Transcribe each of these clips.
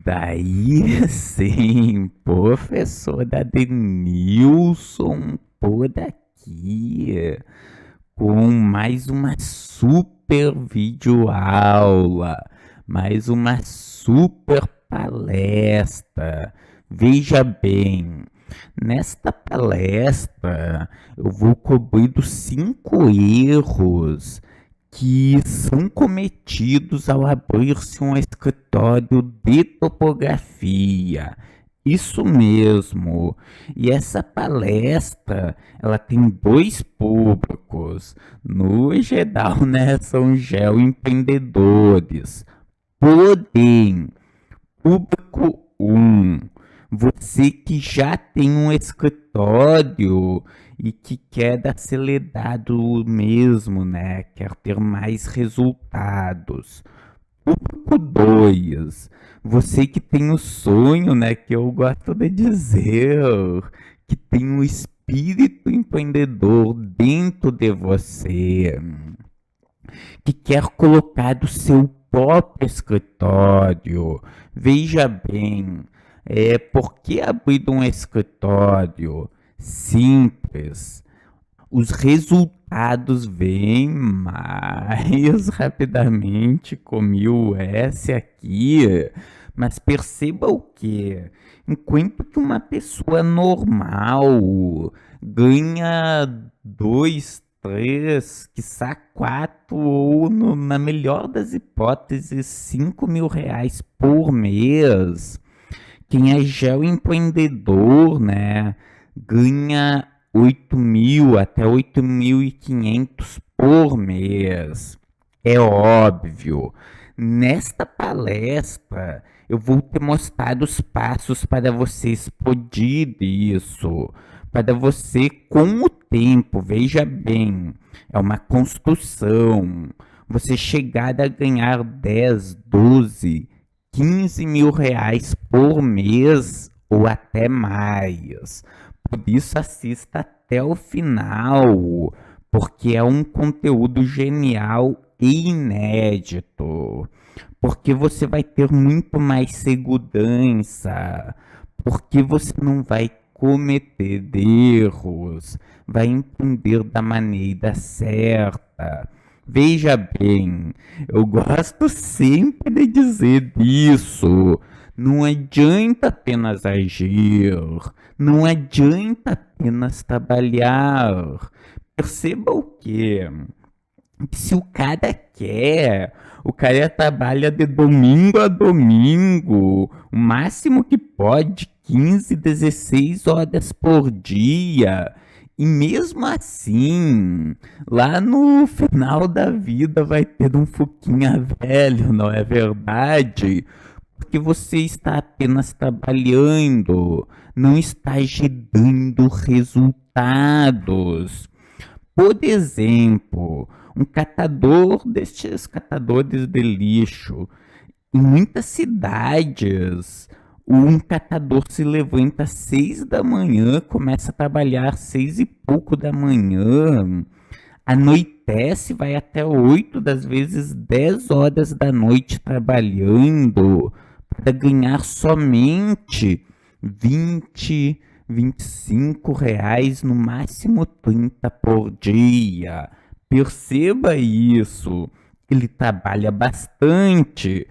Daí sim, professor Adenilson por aqui, com mais uma super videoaula, mais uma super palestra. Veja bem, nesta palestra eu vou cobrir dos 5 erros que são cometidos ao abrir-se um escritório de topografia. Isso mesmo. E essa palestra, ela tem dois públicos. No geral, né, são geoempreendedores. Porém, público um, você que já tem um escritório e que quer acelerar do mesmo, né? Quer ter mais resultados. Público 2, você que tem o sonho, né? Que eu gosto de dizer, que tem um espírito empreendedor dentro de você, que quer colocar do seu próprio escritório. Veja bem, por que abrir um escritório? Simples. Os resultados vêm mais rapidamente com mil S aqui, mas perceba o que? Enquanto que uma pessoa normal ganha 2, 3, quiçá 4, ou na melhor das hipóteses, R$ 5.000 por mês, quem é geoempreendedor, né, ganha 8.000 até 8.500 por mês. É óbvio. Nesta palestra, eu vou te mostrar os passos para você explodir isso. Para você, com o tempo, veja bem, é uma construção. Você chegar a ganhar 10, 12, R$ 15.000 por mês ou até mais. Por isso, assista até o final, porque é um conteúdo genial e inédito. Porque você vai ter muito mais segurança, porque você não vai cometer erros, vai entender da maneira certa. Veja bem, eu gosto sempre de dizer isso. Não adianta apenas agir, não adianta apenas trabalhar. Perceba o quê? Que se o cara quer, o cara trabalha de domingo a domingo, o máximo que pode, 15, 16 horas por dia. E mesmo assim, lá no final da vida vai ter um fuquinha velho, não é verdade? Porque você está apenas trabalhando, não está gerando resultados. Por exemplo, um catador destes catadores de lixo, em muitas cidades, um catador se levanta às 6 da manhã, começa a trabalhar às 6 e pouco da manhã, anoitece, vai até 8, das vezes 10 horas da noite trabalhando, para ganhar somente 20, R$ 25, no máximo 30 por dia. Perceba isso. Ele trabalha bastante.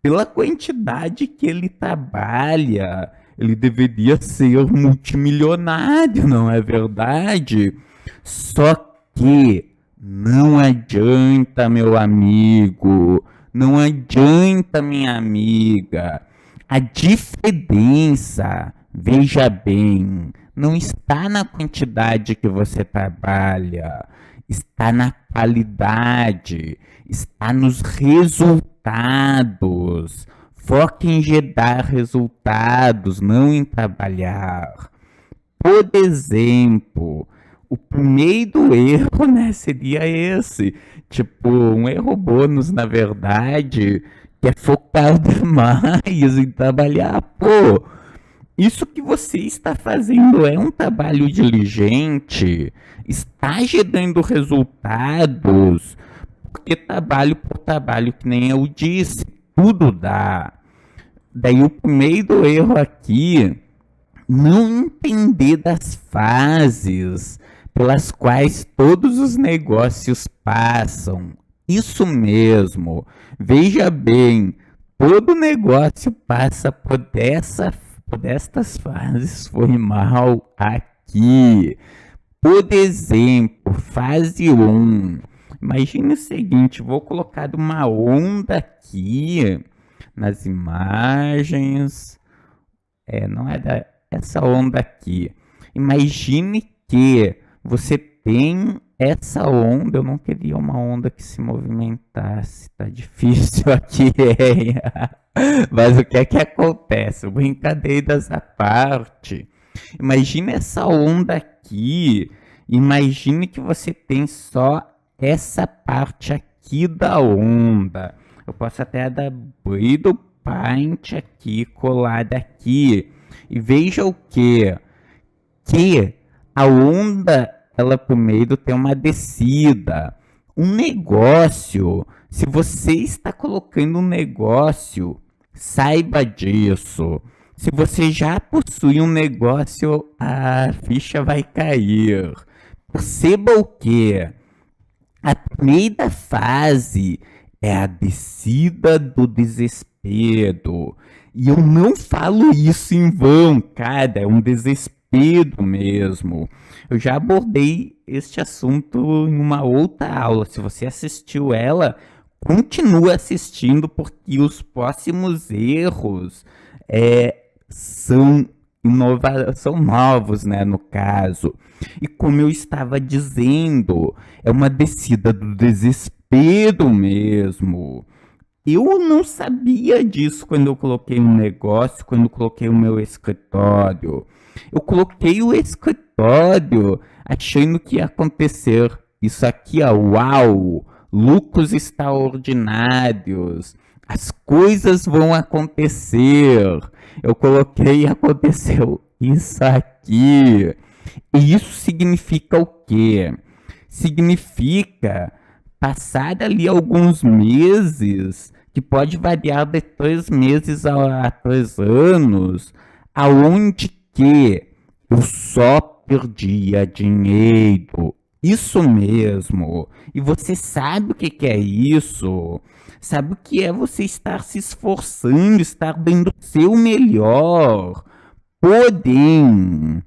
Pela quantidade que ele trabalha, ele deveria ser multimilionário, não é verdade? Só que não adianta, meu amigo, não adianta, minha amiga. A diferença, veja bem, não está na quantidade que você trabalha, está na qualidade, está nos resultados. Foque em gerar resultados, não em trabalhar. Por exemplo, o primeiro erro, né, seria esse. Tipo, um erro bônus, na verdade, que é focar demais em trabalhar. Pô, isso que você está fazendo é um trabalho diligente, está gerando resultados, porque trabalho por trabalho, que nem eu disse, tudo dá. Daí o primeiro erro aqui, não entender das fases pelas quais todos os negócios passam. Isso mesmo. Veja bem, todo negócio passa por estas fases formal aqui. Por exemplo, fase um. Imagine o seguinte, vou colocar uma onda aqui nas imagens. Não é essa onda aqui. Imagine que você tem essa onda. Eu não queria uma onda que se movimentasse. Tá difícil aqui, hein? Mas o que é que acontece? Brincadeiras à parte. Imagine essa onda aqui. Imagine que você tem só essa parte aqui da onda. Eu posso até abrir o Paint aqui, colado aqui. E veja o que? Que a onda, ela primeiro tem uma descida. Um negócio, se você está colocando um negócio, saiba disso. Se você já possui um negócio, a ficha vai cair. Perceba o que? A primeira fase é a descida do desespero. E eu não falo isso em vão, cara, é um desespero mesmo. Eu já abordei este assunto em uma outra aula. Se você assistiu ela, continue assistindo, porque os próximos erros são novos, né, no caso. E como eu estava dizendo, é uma descida do desespero mesmo. Eu não sabia disso quando eu coloquei um negócio, quando eu coloquei o meu escritório. Eu coloquei o escritório achando que ia acontecer isso aqui, ó, uau, lucros extraordinários, as coisas vão acontecer. Eu coloquei e aconteceu isso aqui. E isso significa o quê? Significa passar ali alguns meses, que pode variar de 3 meses a 3 anos, aonde que eu só perdia dinheiro. Isso mesmo. E você sabe o que que é isso? Sabe o que é você estar se esforçando, estar dando o seu melhor, porém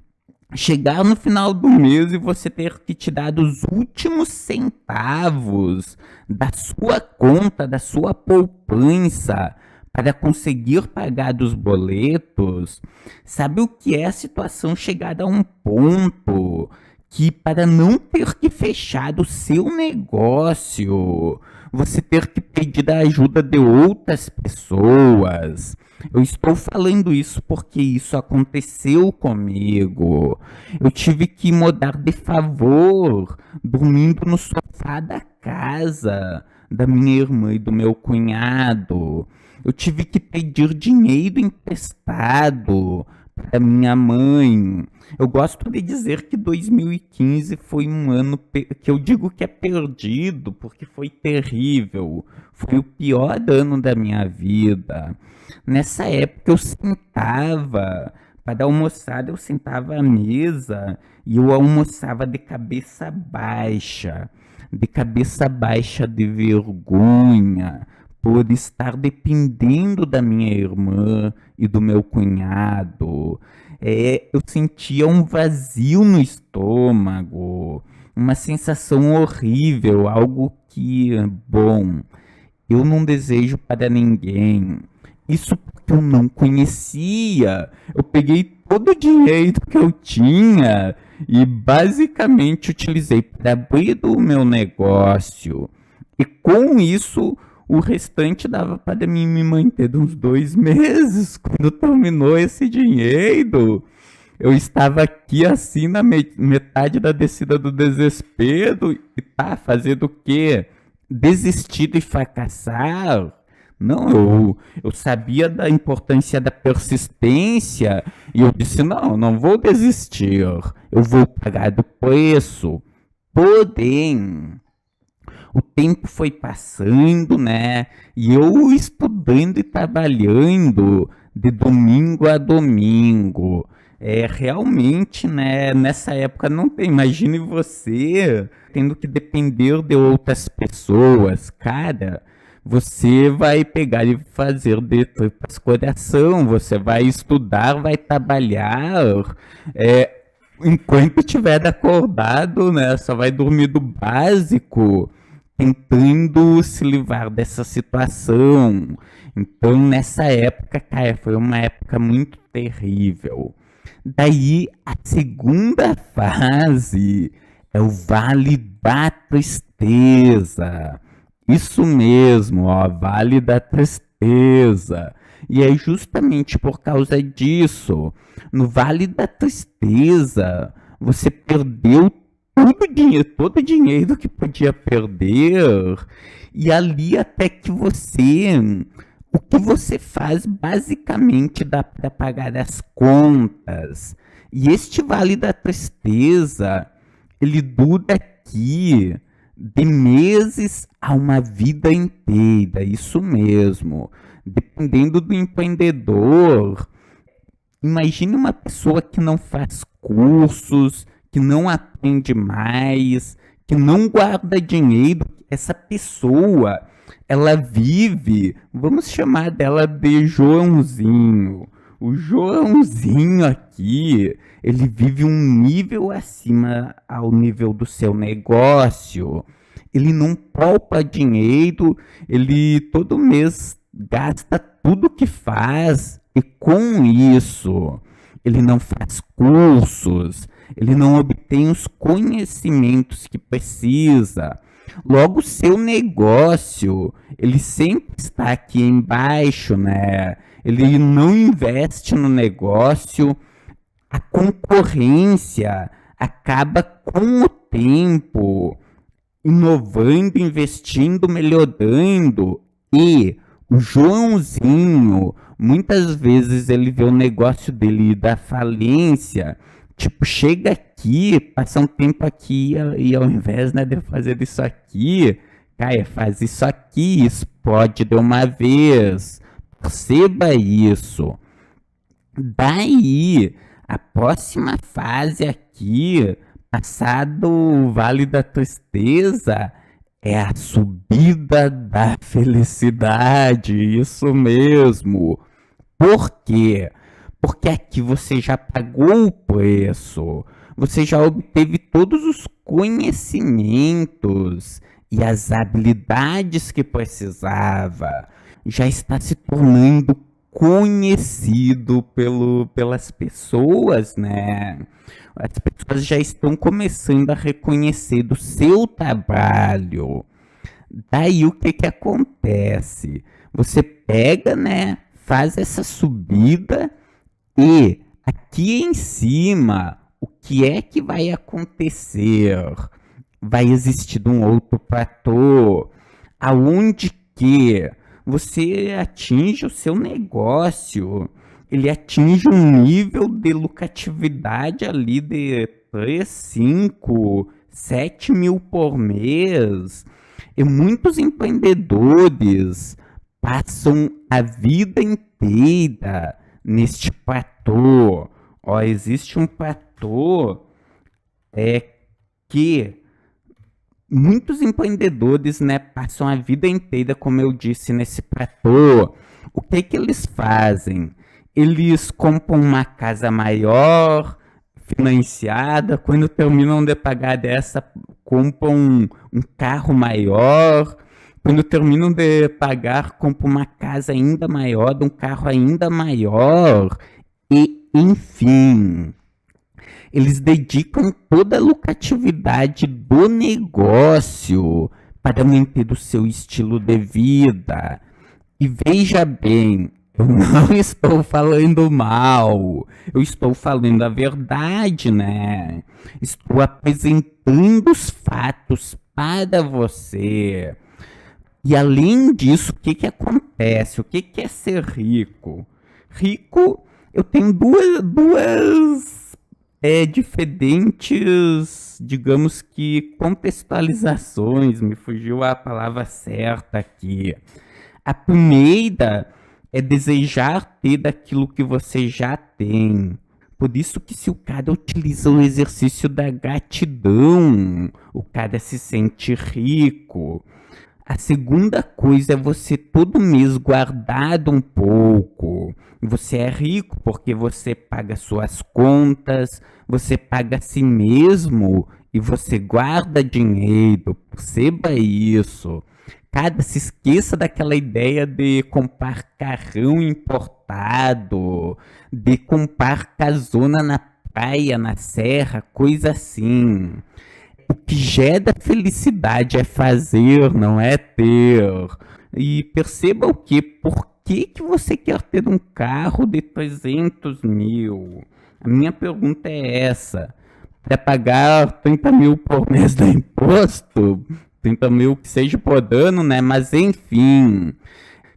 chegar no final do mês e você ter que tirar os últimos centavos da sua conta, da sua poupança, para conseguir pagar os boletos. Sabe o que é a situação chegada a um ponto que, para não ter que fechar o seu negócio, você ter que pedir a ajuda de outras pessoas? Eu estou falando isso porque isso aconteceu comigo. Eu tive que mudar de favor, dormindo no sofá da casa da minha irmã e do meu cunhado. Eu tive que pedir dinheiro emprestado para minha mãe. Eu gosto de dizer que 2015 foi um ano que eu digo que é perdido, porque foi terrível. Foi o pior ano da minha vida. Nessa época eu sentava, para almoçar eu sentava à mesa e eu almoçava de cabeça baixa de vergonha, por estar dependendo da minha irmã e do meu cunhado. Eu sentia um vazio no estômago, uma sensação horrível, algo que, bom, eu não desejo para ninguém. Isso porque eu não conhecia. Eu peguei todo o dinheiro que eu tinha e basicamente utilizei para abrir o meu negócio. E com isso, o restante dava para mim me manter uns 2 meses. Quando terminou esse dinheiro, eu estava aqui assim na metade da descida do desespero e tá fazendo o quê? Desistido e fracassar? Não, eu sabia da importância da persistência e eu disse, não, não vou desistir, eu vou pagar do preço. Porém, o tempo foi passando, né? E eu estudando e trabalhando de domingo a domingo. É realmente, né? Nessa época não tem. Imagine você tendo que depender de outras pessoas, cara. Você vai pegar e fazer de tripas coração. Você vai estudar, vai trabalhar. É, enquanto estiver acordado, né? Só vai dormir do básico, tentando se livrar dessa situação. Então, nessa época, cara, foi uma época muito terrível. Daí, a segunda fase é o Vale da Tristeza. Isso mesmo, ó, Vale da Tristeza. E é justamente por causa disso, no Vale da Tristeza, você perdeu todo o dinheiro que podia perder, e ali até que o que você faz basicamente dá para pagar as contas. E este Vale da Tristeza, ele dura aqui de meses a uma vida inteira, isso mesmo. Dependendo do empreendedor, imagine uma pessoa que não faz cursos, que não aprende mais, que não guarda dinheiro. Essa pessoa, ela vive, vamos chamar dela de Joãozinho. O Joãozinho aqui, ele vive um nível acima ao nível do seu negócio. Ele não poupa dinheiro, ele todo mês gasta tudo que faz, e com isso ele não faz cursos, ele não obtém os conhecimentos que precisa. Logo, seu negócio, ele sempre está aqui embaixo, né? Ele não investe no negócio, a concorrência acaba com o tempo inovando, investindo, melhorando. E o Joãozinho, muitas vezes ele vê o negócio dele da falência, tipo, chega aqui, passa um tempo aqui e ao invés, né, de fazer isso aqui, cara, faz isso aqui, explode de uma vez. Perceba isso. Daí, a próxima fase aqui, passado o Vale da Tristeza, é a subida da felicidade, isso mesmo. Por quê? Porque aqui você já pagou o preço, você já obteve todos os conhecimentos e as habilidades que precisava, já está se tornando conhecido pelas pessoas, né? As pessoas já estão começando a reconhecer do seu trabalho. Daí o que que acontece? Você pega, né? Faz essa subida e aqui em cima, o que é que vai acontecer? Vai existir um outro platô, aonde que você atinge o seu negócio, ele atinge um nível de lucratividade ali de 3, 5, 7 mil por mês. E muitos empreendedores passam a vida inteira neste platô. Ó, existe um platô que muitos empreendedores, né, passam a vida inteira, como eu disse, nesse platô. O que que eles fazem? Eles compram uma casa maior, financiada, quando terminam de pagar dessa, compram um carro maior, quando terminam de pagar, compram uma casa ainda maior, um carro ainda maior, e enfim. Eles dedicam toda a lucratividade do negócio para manter o seu estilo de vida. E veja bem, eu não estou falando mal, eu estou falando a verdade, né? Estou apresentando os fatos para você. E além disso, o que que acontece? O que que é ser rico? Rico, eu tenho duas diferentes, digamos que contextualizações, me fugiu a palavra certa aqui. A primeira é desejar ter daquilo que você já tem. Por isso que se o cara utiliza o exercício da gratidão, o cara se sente rico. A segunda coisa é você todo mês guardar um pouco. Você é rico porque você paga suas contas, você paga a si mesmo e você guarda dinheiro. Perceba isso. Cara, se esqueça daquela ideia de comprar carrão importado, de comprar casona na praia, na serra, coisa assim. O que gera felicidade é fazer, não é ter. E perceba o que? Por que você quer ter um carro de 300 mil? A minha pergunta é essa. Para pagar 30 mil por mês de imposto? 30 mil que seja por ano, né? Mas enfim,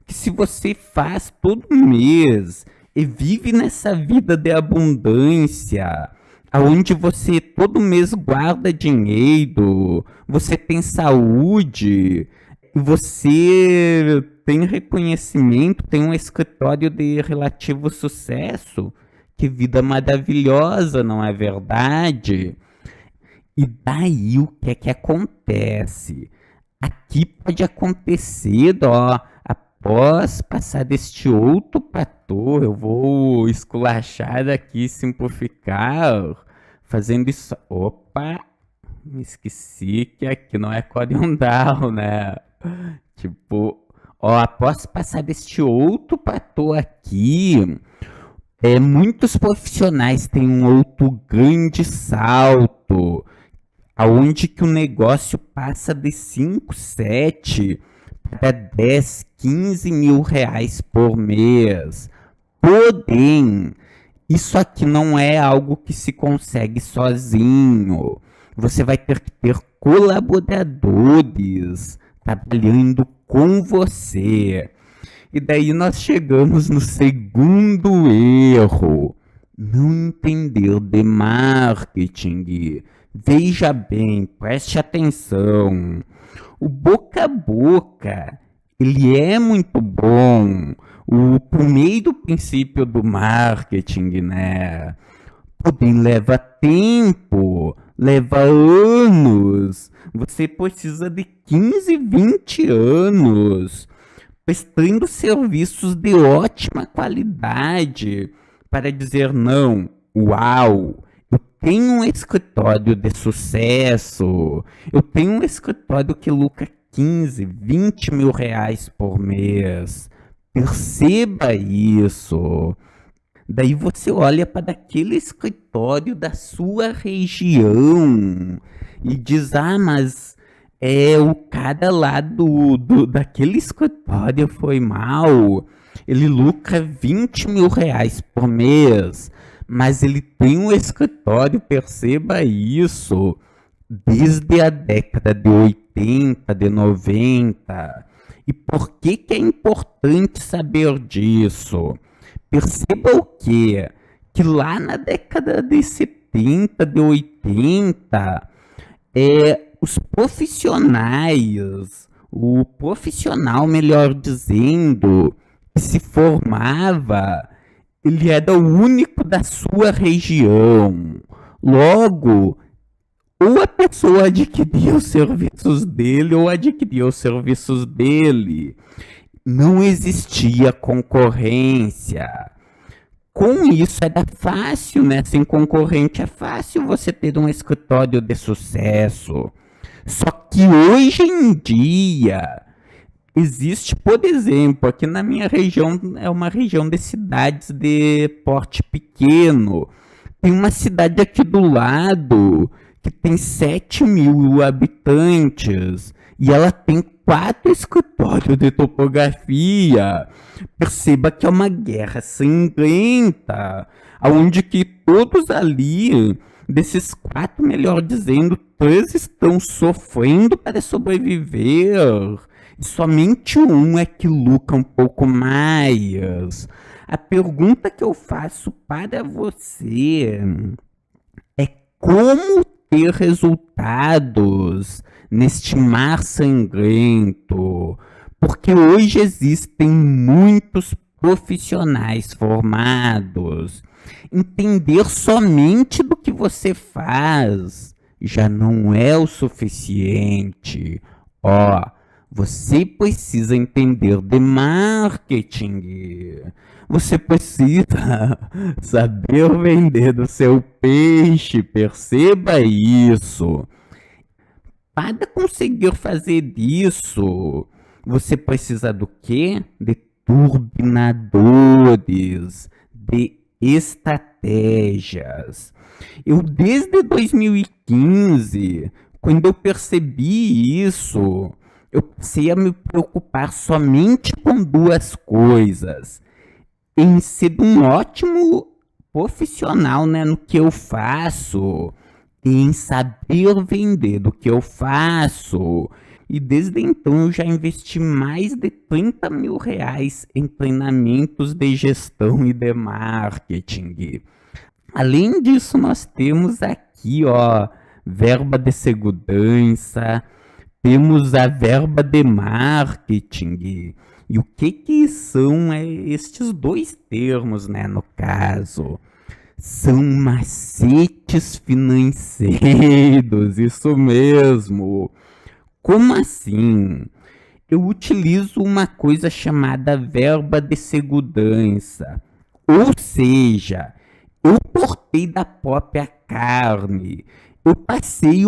que se você faz todo mês e vive nessa vida de abundância, aonde você todo mês guarda dinheiro, você tem saúde, você tem reconhecimento, tem um escritório de relativo sucesso, que vida maravilhosa, não é verdade? E daí o que é que acontece? Aqui pode acontecer, ó, após passar deste outro platô, eu vou esculachar aqui, simplificar, fazendo isso. Opa, me esqueci que aqui não é Corindal, né? Tipo, ó, após passar deste outro platô aqui, muitos profissionais têm um outro grande salto aonde que o negócio passa de 5, 7 para 10, 15 mil reais por mês. Porém, isso aqui não é algo que se consegue sozinho. Você vai ter que ter colaboradores trabalhando com você. E daí nós chegamos no segundo erro. Não entender de marketing. Veja bem, preste atenção. O boca a boca, ele é muito bom. O primeiro princípio do marketing, né? Porém, leva tempo, leva anos. Você precisa de 15, 20 anos prestando serviços de ótima qualidade para dizer não, uau, eu tenho um escritório de sucesso, eu tenho um escritório que lucra 15, 20 mil reais por mês. Perceba isso. Daí você olha para aquele escritório da sua região e diz, ah, mas o cara lá daquele escritório foi mal, ele lucra 20 mil reais por mês, mas ele tem um escritório, perceba isso, desde a década de 80, de 90. E por que que é importante saber disso? Perceba o quê? Que lá na década de 70, de 80, os profissionais, o profissional, melhor dizendo, que se formava, ele era o único da sua região. Logo, ou a pessoa adquiria os serviços dele ou adquiria os serviços dele. Não existia concorrência. Com isso era fácil, né? Sem concorrente é fácil você ter um escritório de sucesso. Só que hoje em dia existe, por exemplo, aqui na minha região, é uma região de cidades de porte pequeno. Tem uma cidade aqui do lado que tem 7 mil habitantes e ela tem 4 escritórios de topografia. Perceba que é uma guerra sangrenta, onde que todos ali, desses 4, melhor dizendo, 3 estão sofrendo para sobreviver. E somente um é que lucra um pouco mais. A pergunta que eu faço para você é como ter resultados neste mar sangrento, porque hoje existem muitos profissionais formados. Entender somente do que você faz já não é o suficiente. Ó, você precisa entender de marketing. Você precisa saber vender do seu peixe, perceba isso. Para conseguir fazer isso, você precisa do quê? De turbinadores, de estratégias. Eu, desde 2015, quando eu percebi isso, eu passei a me preocupar somente com duas coisas: em ser um ótimo profissional, né, no que eu faço, e em saber vender do que eu faço. E desde então eu já investi mais de 30 mil reais em treinamentos de gestão e de marketing. Além disso, nós temos aqui, ó, verba de segurança, temos a verba de marketing. E o que são estes dois termos, né, no caso? São macetes financeiros, isso mesmo. Como assim? Eu utilizo uma coisa chamada verba de segurança. Ou seja, eu cortei da própria carne. Eu passei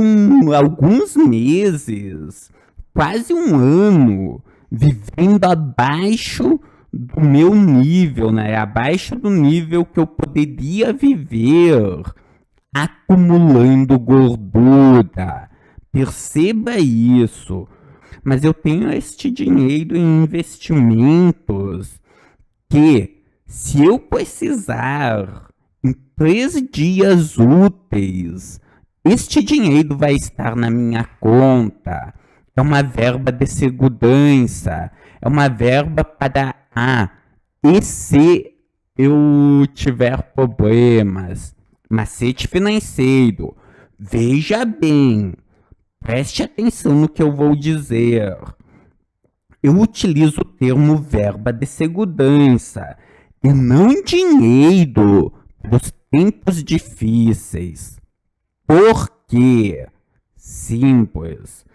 alguns meses, quase um ano, vivendo abaixo do meu nível, né? Abaixo do nível que eu poderia viver, acumulando gordura. Perceba isso. Mas eu tenho este dinheiro em investimentos que, se eu precisar, em 3 dias úteis, este dinheiro vai estar na minha conta. É uma verba de segurança. É uma verba para, e se eu tiver problemas? Macete financeiro. Veja bem, preste atenção no que eu vou dizer. Eu utilizo o termo verba de segurança e não dinheiro dos tempos difíceis. Por quê? Simples.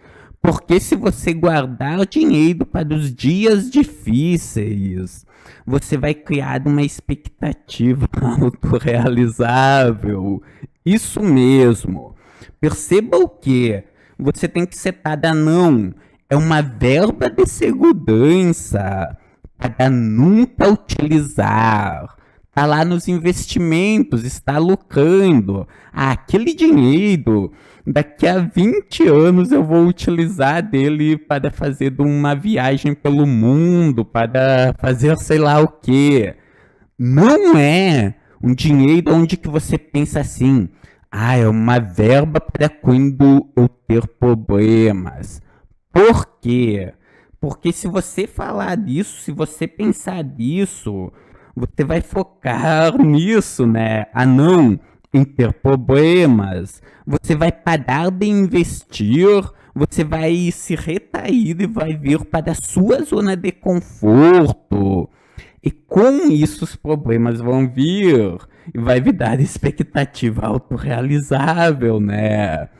Porque se você guardar dinheiro para os dias difíceis, você vai criar uma expectativa autorrealizável. Isso mesmo. Perceba o que? Você tem que setar não. É uma verba de segurança para nunca utilizar. Está lá nos investimentos, está lucrando. Aquele dinheiro, daqui a 20 anos eu vou utilizar dele para fazer uma viagem pelo mundo, para fazer sei lá o quê. Não é um dinheiro onde que você pensa assim, é uma verba para quando eu ter problemas. Por quê? Porque se você falar disso, se você pensar disso, você vai focar nisso, né? Não em ter problemas. Você vai parar de investir, você vai se retrair e vai vir para a sua zona de conforto. E com isso os problemas vão vir e vai vir dar expectativa autorrealizável, né?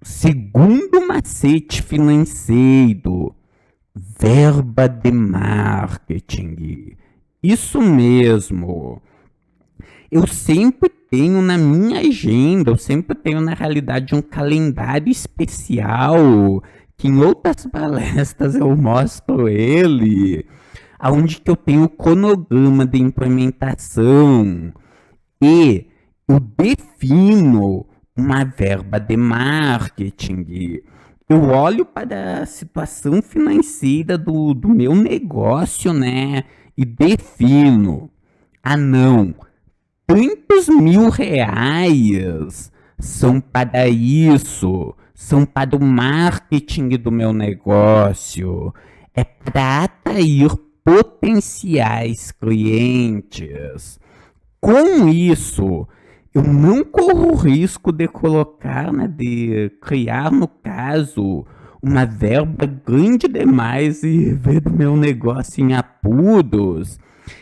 Segundo macete financeiro, verba de marketing. Isso mesmo. Eu sempre tenho na minha agenda, eu sempre tenho na realidade um calendário especial, que em outras palestras eu mostro ele, aonde que eu tenho o cronograma de implementação e eu defino uma verba de marketing. Eu olho para a situação financeira do meu negócio, né? E defino, não, tantos mil reais são para isso, são para o marketing do meu negócio, é para atrair potenciais clientes. Com isso, eu não corro o risco de colocar, né, de criar, no caso, uma verba grande demais e ver o meu negócio em apuros.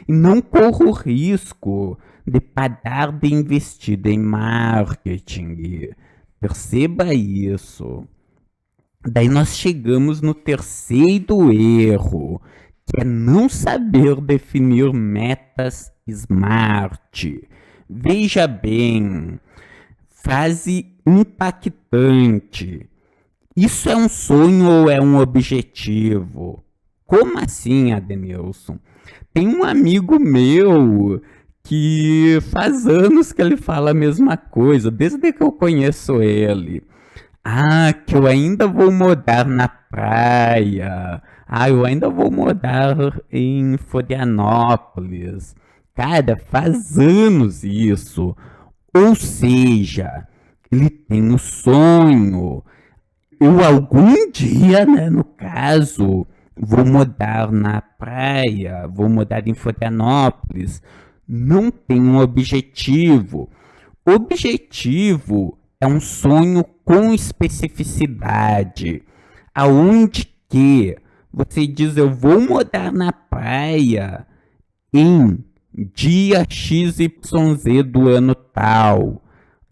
E não corro o risco de parar de investir em marketing. Perceba isso. Daí nós chegamos no terceiro erro, que é não saber definir metas SMART. Veja bem, frase impactante. Isso é um sonho ou é um objetivo? Como assim, Adenilson? Tem um amigo meu que faz anos que ele fala a mesma coisa, desde que eu conheço ele. Ah, que eu ainda vou morar na praia. Ah, eu ainda vou morar em Florianópolis. Cara, faz anos isso. Ou seja, ele tem o sonho. Eu algum dia, né, no caso, vou morar na praia, vou morar em Florianópolis. Não tem um objetivo. Objetivo é um sonho com especificidade, aonde que você diz eu vou morar na praia em dia XYZ do ano tal.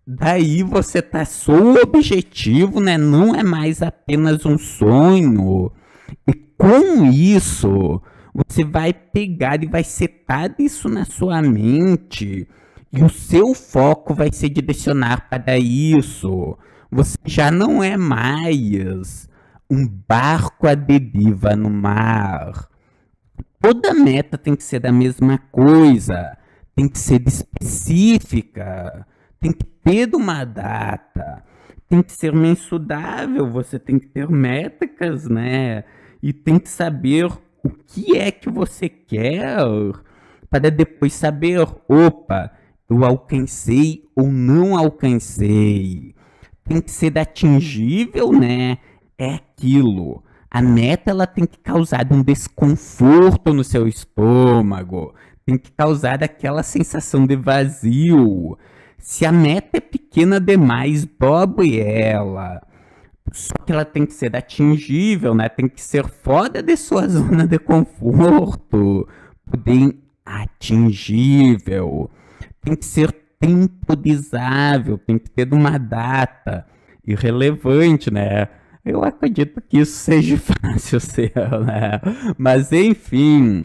Daí você tá só o objetivo, né? Não é mais apenas um sonho. E com isso, você vai pegar e vai setar isso na sua mente. E o seu foco vai ser direcionar para isso. Você já não é mais um barco à deriva no mar. Toda meta tem que ser a mesma coisa, tem que ser específica, tem que ter uma data, tem que ser mensurável, você tem que ter métricas, né? E tem que saber o que é que você quer para depois saber, opa, eu alcancei ou não alcancei. Tem que ser atingível, né? É aquilo. A meta ela tem que causar um desconforto no seu estômago, tem que causar aquela sensação de vazio. Se a meta é pequena demais, dobre ela. Só que ela tem que ser atingível, né? Tem que ser fora de sua zona de conforto, porém atingível. Tem que ser temporizável, tem que ter uma data irrelevante, né? Eu acredito que isso seja fácil ser, né? Mas enfim,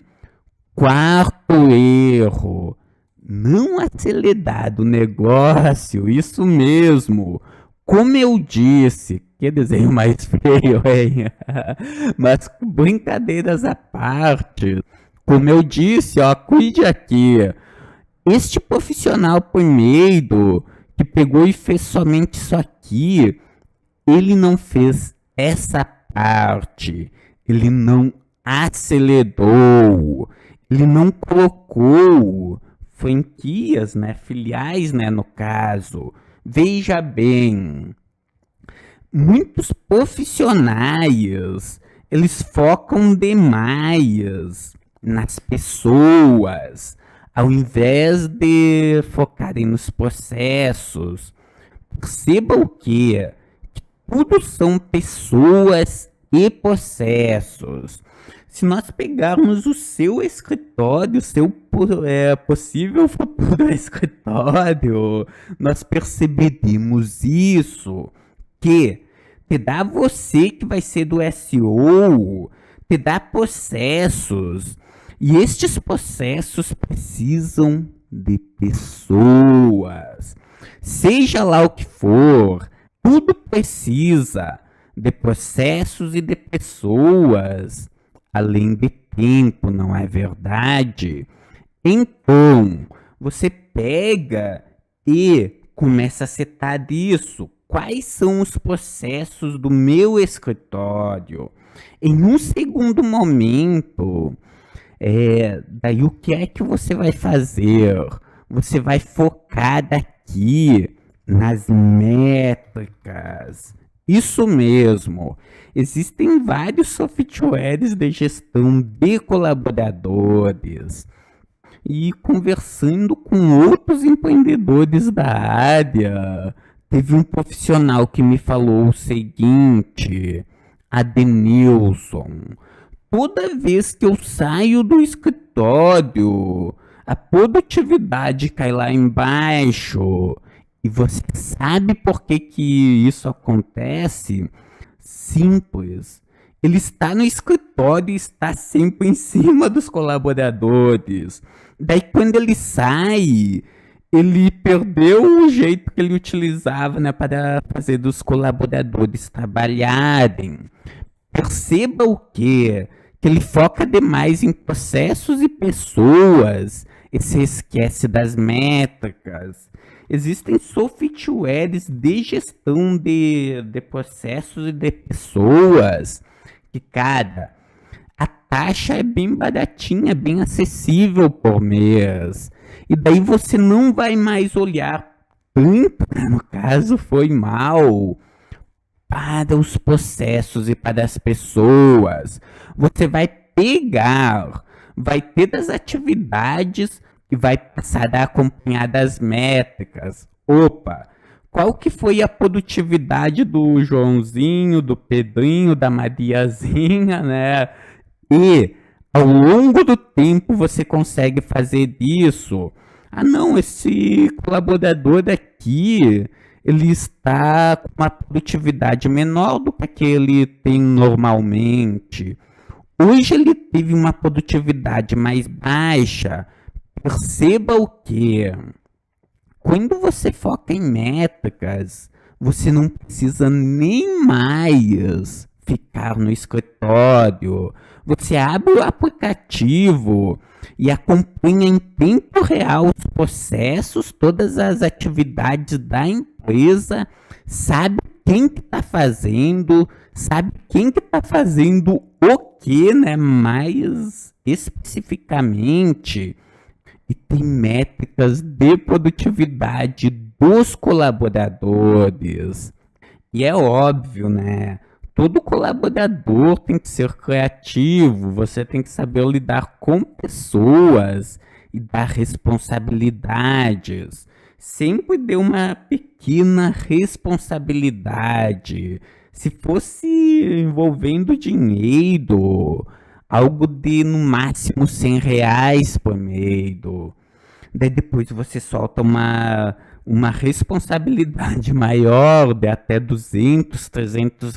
quarto erro, não acelerar o negócio, isso mesmo. Como eu disse, que desenho mais feio, hein? Mas brincadeiras à parte, como eu disse, ó, cuide aqui. Este profissional primeiro que pegou e fez somente isso aqui, ele não fez essa parte, ele não acelerou, ele não colocou franquias, né, filiais, né, no caso. Veja bem, muitos profissionais, eles focam demais nas pessoas, ao invés de focarem nos processos. Perceba o quê? Tudo são pessoas e processos. Se nós pegarmos o seu escritório, o seu possível futuro escritório, nós perceberemos isso, que te dá você que vai ser do SEO, te dá processos, e estes processos precisam de pessoas. Seja lá o que for, tudo precisa de processos e de pessoas, além de tempo, não é verdade? Então, você pega e começa a setar isso. Quais são os processos do meu escritório? Em um segundo momento, daí o que é que você vai fazer? Você vai focar daqui nas métricas. Isso mesmo. Existem vários softwares de gestão de colaboradores. E conversando com outros empreendedores da área, teve um profissional que me falou o seguinte: Adenilson, toda vez que eu saio do escritório, a produtividade cai lá embaixo. E você sabe por que que isso acontece? Simples. Ele está no escritório e está sempre em cima dos colaboradores. Daí, quando ele sai, ele perdeu o jeito que ele utilizava, né, para fazer dos colaboradores trabalharem. Perceba o quê? Que ele foca demais em processos e pessoas e se esquece das métricas. Existem softwares de gestão de processos e de pessoas que, cara, a taxa é bem baratinha, bem acessível por mês. E daí você não vai mais olhar tanto, né, no caso foi mal, para os processos e para as pessoas. Você vai pegar, vai ter das atividades e vai passar a acompanhar das métricas. Opa, qual que foi a produtividade do Joãozinho, do Pedrinho, da Mariazinha, né? E ao longo do tempo você consegue fazer isso. Ah, não, esse colaborador aqui, ele está com uma produtividade menor do que a que ele tem normalmente. Hoje ele teve uma produtividade mais baixa. Perceba o que? Quando você foca em métricas, você não precisa nem mais ficar no escritório. Você abre o aplicativo e acompanha em tempo real os processos, todas as atividades da empresa, sabe quem que está fazendo, sabe quem que está fazendo o que, né? Mais especificamente, e tem métricas de produtividade dos colaboradores. E é óbvio, né? Todo colaborador tem que ser criativo, você tem que saber lidar com pessoas e dar responsabilidades. Sempre dê uma pequena responsabilidade. Se fosse envolvendo dinheiro, algo de no máximo R$ 100 por mês. Daí depois você solta uma responsabilidade maior de até 200, R$ 300.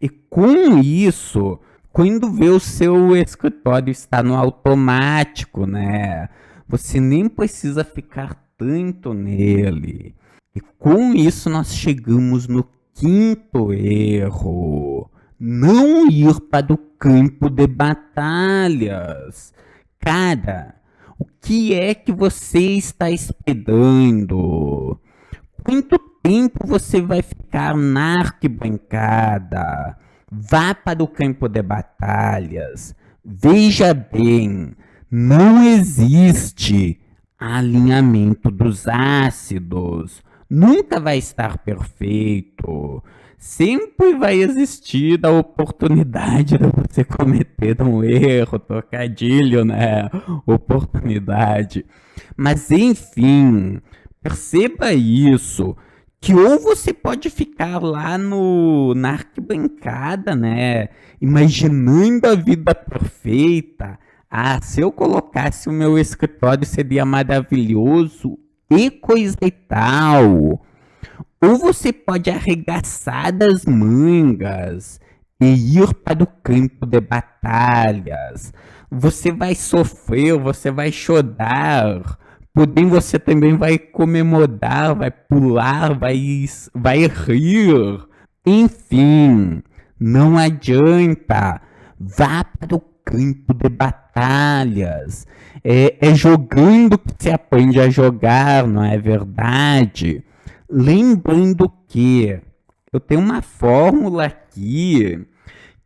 E com isso, quando vê o seu escritório está no automático, né? Você nem precisa ficar tanto nele. E com isso nós chegamos no quinto erro. Não ir para o campo de batalhas. Cara, o que é que você está esperando? Quanto tempo você vai ficar na arquibancada? Vá para o campo de batalhas. Veja bem, não existe alinhamento dos ácidos. Nunca vai estar perfeito. Sempre vai existir a oportunidade de você cometer um erro, trocadilho, né? Oportunidade. Mas enfim, perceba isso, que ou você pode ficar lá na arquibancada, né? Imaginando a vida perfeita. Ah, se eu colocasse o meu escritório seria maravilhoso e coisa e tal. Ou você pode arregaçar das mangas e ir para o campo de batalhas. Você vai sofrer, você vai chorar, porém você também vai comemorar, vai pular, vai rir. Enfim, não adianta. Vá para o campo de batalhas. É jogando que se aprende a jogar, não é verdade? Lembrando que eu tenho uma fórmula aqui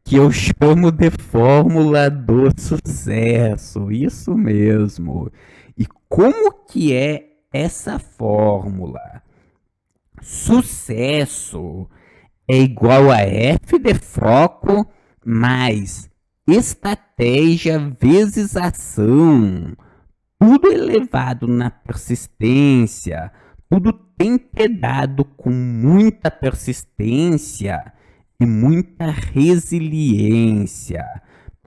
que eu chamo de fórmula do sucesso, isso mesmo. E como que é essa fórmula? Sucesso é igual a F de foco mais estratégia vezes ação. Tudo elevado na persistência, tudo temperado com muita persistência e muita resiliência.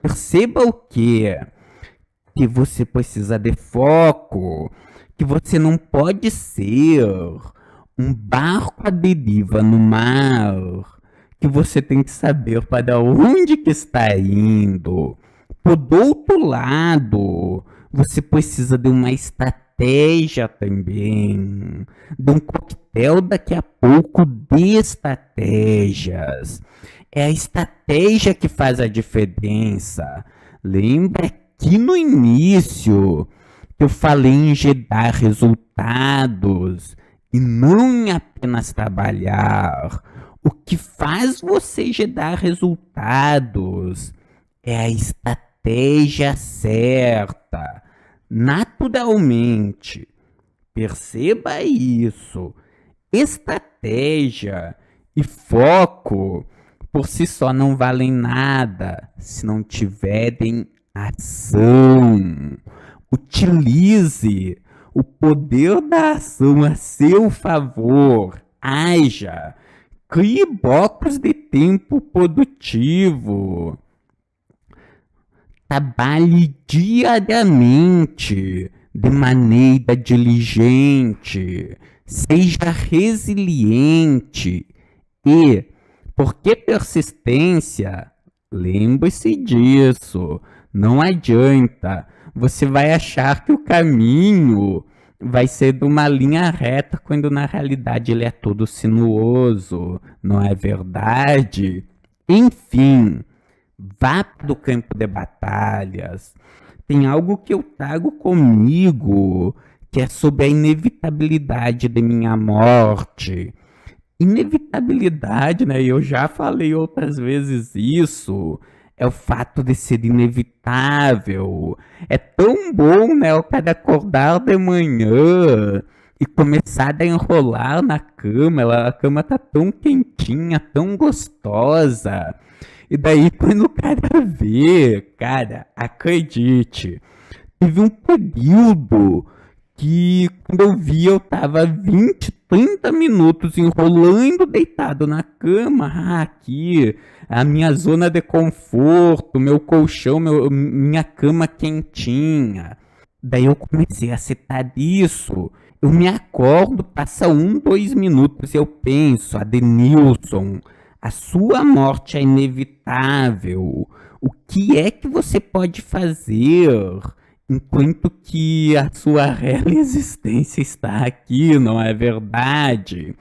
Perceba o quê? Que você precisa de foco, que você não pode ser um barco à deriva no mar, que você tem que saber para onde que está indo. Por outro lado, você precisa de uma estratégia também, de um coquetel daqui a pouco de estratégias. É a estratégia que faz a diferença. Lembra que no início eu falei em gerar resultados e não em apenas trabalhar. O que faz você gerar resultados é a estratégia certa, naturalmente. Perceba isso. Estratégia e foco por si só não valem nada se não tiverem ação. Utilize o poder da ação a seu favor. Haja. Crie blocos de tempo produtivo. Trabalhe diariamente de maneira diligente. Seja resiliente e, porque persistência, lembre-se disso, não adianta. Você vai achar que o caminho vai ser de uma linha reta, quando na realidade ele é todo sinuoso, não é verdade? Enfim, vá para o campo de batalhas. Tem algo que eu trago comigo, que é sobre a inevitabilidade de minha morte. Inevitabilidade, né? Eu já falei outras vezes isso. É o fato de ser inevitável. É tão bom, né? O cara acordar de manhã e começar a enrolar na cama. A cama tá tão quentinha, tão gostosa. E daí, quando o cara vê, cara, acredite, teve um período que quando eu vi eu tava 20, 30 minutos enrolando deitado na cama. Ah, aqui, a minha zona de conforto, meu colchão, minha cama quentinha. Daí eu comecei a acertar isso. Eu me acordo, passa 2 minutos, eu penso, Adenilson, a sua morte é inevitável. O que é que você pode fazer enquanto que a sua real existência está aqui, não é verdade?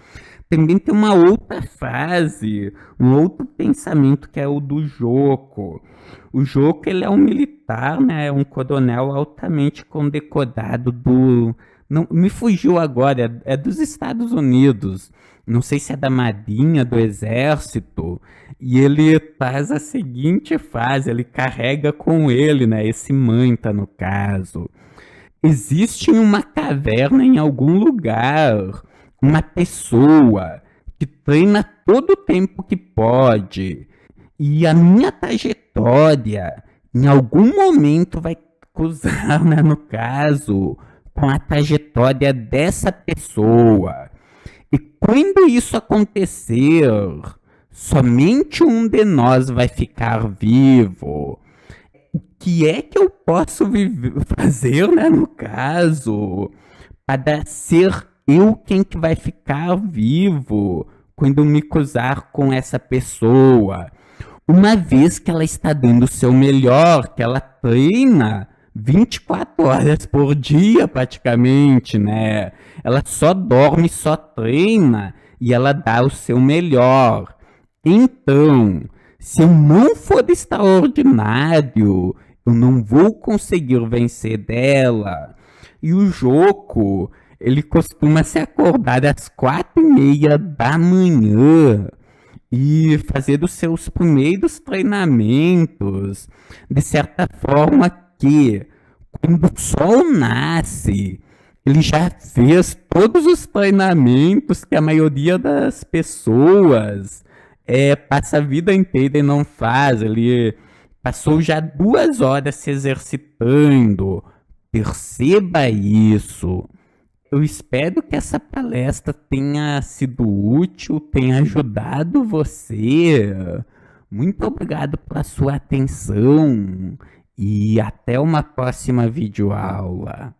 Também tem uma outra frase, um outro pensamento que é o do Joko. O Joko, ele é um militar, né? É um coronel altamente condecorado do... Não, me fugiu agora, é dos Estados Unidos. Não sei se é da Marinha, do Exército. E ele faz a seguinte frase, ele carrega com ele, né? Esse manta, no caso. Existe uma caverna em algum lugar, uma pessoa que treina todo o tempo que pode. E a minha trajetória, em algum momento, vai cruzar, né, no caso, com a trajetória dessa pessoa. E quando isso acontecer, somente um de nós vai ficar vivo. O que é que eu posso fazer, né, no caso, para ser eu quem que vai ficar vivo quando me cruzar com essa pessoa? Uma vez que ela está dando o seu melhor, que ela treina 24 horas por dia praticamente, né? Ela só dorme, só treina e ela dá o seu melhor. Então, se eu não for extraordinário, eu não vou conseguir vencer dela. E o Joko, ele costuma se acordar às 4:30 da manhã e fazer os seus primeiros treinamentos, de certa forma que, quando o sol nasce, ele já fez todos os treinamentos que a maioria das pessoas passa a vida inteira e não faz. Ele passou já 2 horas se exercitando. Perceba isso. Eu espero que essa palestra tenha sido útil, tenha ajudado você. Muito obrigado pela sua atenção e até uma próxima videoaula.